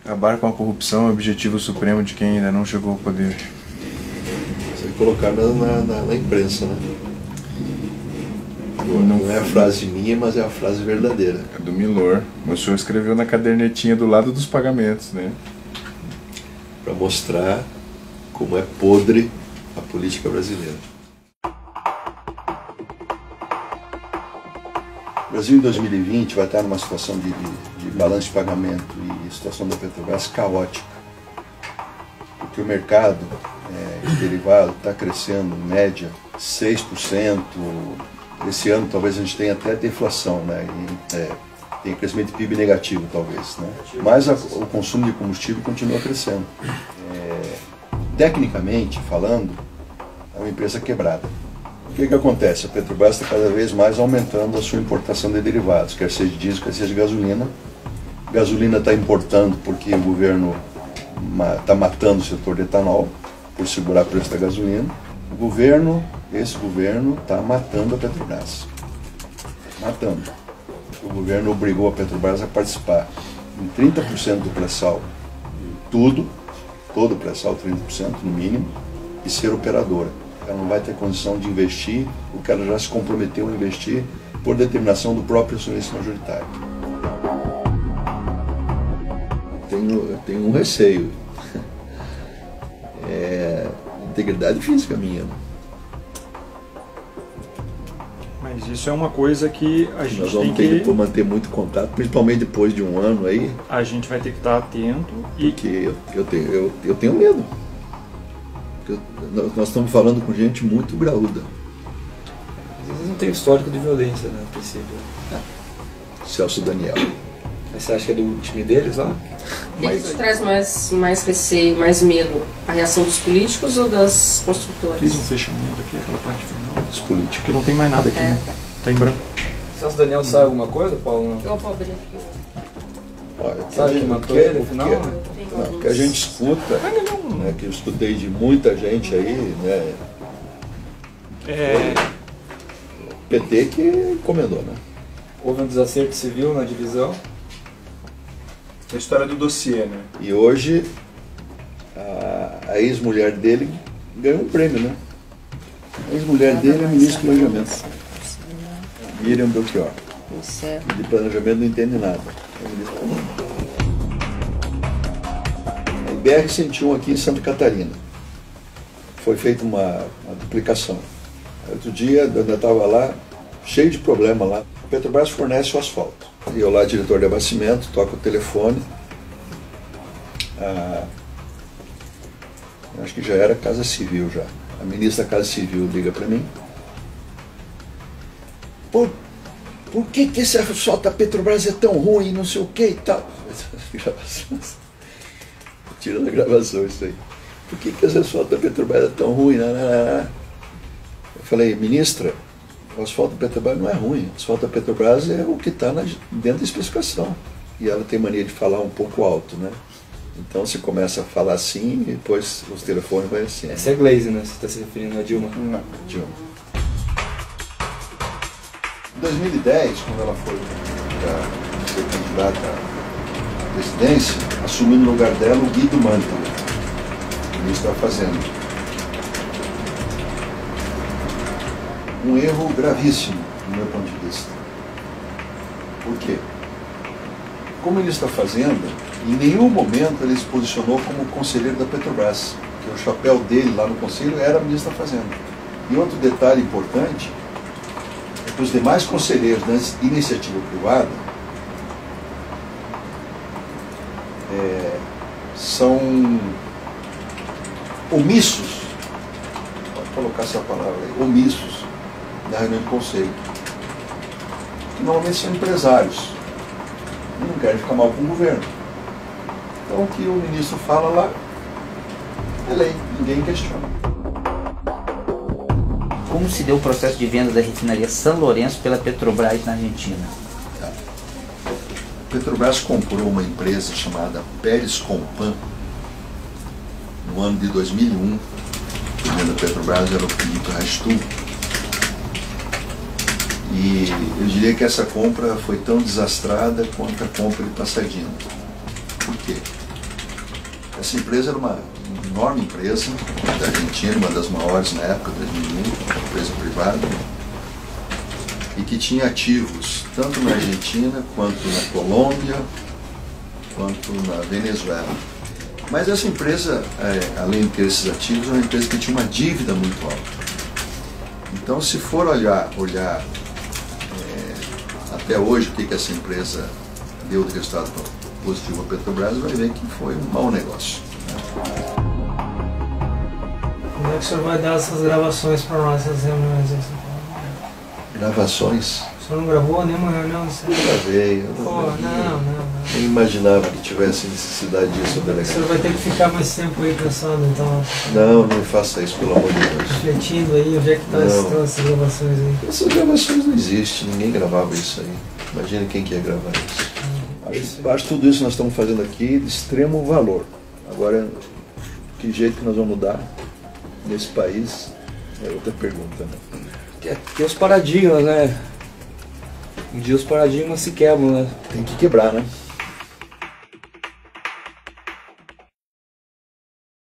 Acabar com a corrupção é o objetivo supremo de quem ainda não chegou ao poder. Você vai colocar na imprensa, né? Não é a frase minha, mas é a frase verdadeira. É do Milor. O senhor escreveu na cadernetinha do lado dos pagamentos, né? Para mostrar como é podre a política brasileira. O Brasil em 2020 vai estar numa situação de balanço de pagamento e situação da Petrobras caótica. Porque o mercado de derivado está crescendo em média 6%. Esse ano talvez a gente tenha até deflação, né? Tem crescimento de PIB negativo talvez, né? Mas o consumo de combustível continua crescendo. Tecnicamente falando, é uma empresa quebrada. O que acontece? A Petrobras está cada vez mais aumentando a sua importação de derivados, quer seja de diesel, quer seja de gasolina. Gasolina está importando porque o governo está matando o setor de etanol por segurar o preço da gasolina. Esse governo está matando a Petrobras. Matando. O governo obrigou a Petrobras a participar em 30% do pré-sal, todo o pré-sal, 30% no mínimo, e ser operadora. Ela não vai ter condição de investir o que ela já se comprometeu a investir por determinação do próprio acionista majoritário. Eu tenho um receio. Integridade física minha. Mas isso é uma coisa que a gente Nós vamos ter que manter muito contato, principalmente depois de um ano aí. A gente vai ter que estar atento. Porque eu tenho medo. Nós estamos falando com gente muito graúda. Às vezes não tem histórico de violência, né, a princípio. Celso Daniel. Mas você acha que é do time deles lá? Isso traz mais receio, mais medo? A reação dos políticos ou das construtoras? Fiz um fechamento aqui, aquela parte final. Dos políticos. Porque não tem mais nada aqui, né? Tá em branco. Celso Daniel sabe alguma coisa, Paulo? Eu vou abrir aqui. Olha, sabe que matou ele no final? O que a gente escuta, né, que eu escutei de muita gente aí, né? O PT que encomendou, né? Houve um desacerto civil na divisão. A história do dossiê, né? E hoje a ex-mulher dele ganhou um prêmio, né? A ex-mulher dele é ministra do Planejamento. Miriam Belchior. De planejamento não entende nada. A BR-101 aqui em Santa Catarina. Foi feita uma duplicação. Outro dia, eu estava lá, cheio de problema lá. A Petrobras fornece o asfalto. E eu lá, diretor de abastecimento, toco o telefone. Acho que já era Casa Civil já. A ministra da Casa Civil liga para mim. Por que esse asfalto da Petrobras é tão ruim, não sei o que e tal? Tira da gravação isso aí. Por que esse asfalto da Petrobras é tão ruim? Eu falei, ministra, o asfalto da Petrobras não é ruim. O asfalto da Petrobras é o que está dentro da especificação. E ela tem mania de falar um pouco alto, né? Então você começa a falar assim e depois os telefones vão assim. Essa é a Glaze, né? Você está se referindo a Dilma? Não, Dilma. Em 2010, quando ela foi ser candidata à presidência, assumiu no lugar dela o Guido Mantega, ministro da Fazenda. Um erro gravíssimo, do meu ponto de vista. Por quê? Como ministro da Fazenda, em nenhum momento ele se posicionou como conselheiro da Petrobras, porque o chapéu dele lá no conselho era ministro da Fazenda. E outro detalhe importante é que os demais conselheiros da iniciativa privada são omissos, pode colocar essa palavra aí, omissos na reunião do conselho, que normalmente são empresários e não querem ficar mal com o governo. Então o que o ministro fala lá é lei, ninguém questiona. Como se deu o processo de venda da refinaria São Lourenço pela Petrobras na Argentina? A Petrobras comprou uma empresa chamada Pérez Compan no ano de 2001. O presidente da Petrobras era o Felipe Rastul. E eu diria que essa compra foi tão desastrada quanto a compra de Passadino. Por quê? Essa empresa era uma enorme empresa da Argentina, uma das maiores na época, 2001, uma empresa privada, e que tinha ativos tanto na Argentina, quanto na Colômbia, quanto na Venezuela. Mas essa empresa, além de ter esses ativos, é uma empresa que tinha uma dívida muito alta. Então, se for olhar até hoje o que essa empresa deu de resultado positivo à Petrobras, vai ver que foi um mau negócio. Como é que o senhor vai dar essas gravações para nós, essas reuniões? Gravações? O senhor não gravou nenhuma reunião? Eu gravei. Não. Nem imaginava que tivesse necessidade disso, O delegado. senhor vai ter que ficar mais tempo aí pensando, então, Não me faça isso, pelo amor de Deus. refletindo aí, onde é que estão essas gravações aí? Essas gravações não existem, ninguém gravava isso aí. Imagina quem que ia gravar isso. Acho que tudo isso que nós estamos fazendo aqui de extremo valor. Agora, que jeito que nós vamos mudar nesse país é outra pergunta, né? Tem os paradigmas, né? Um dia os paradigmas se quebram, né? Tem que quebrar, né?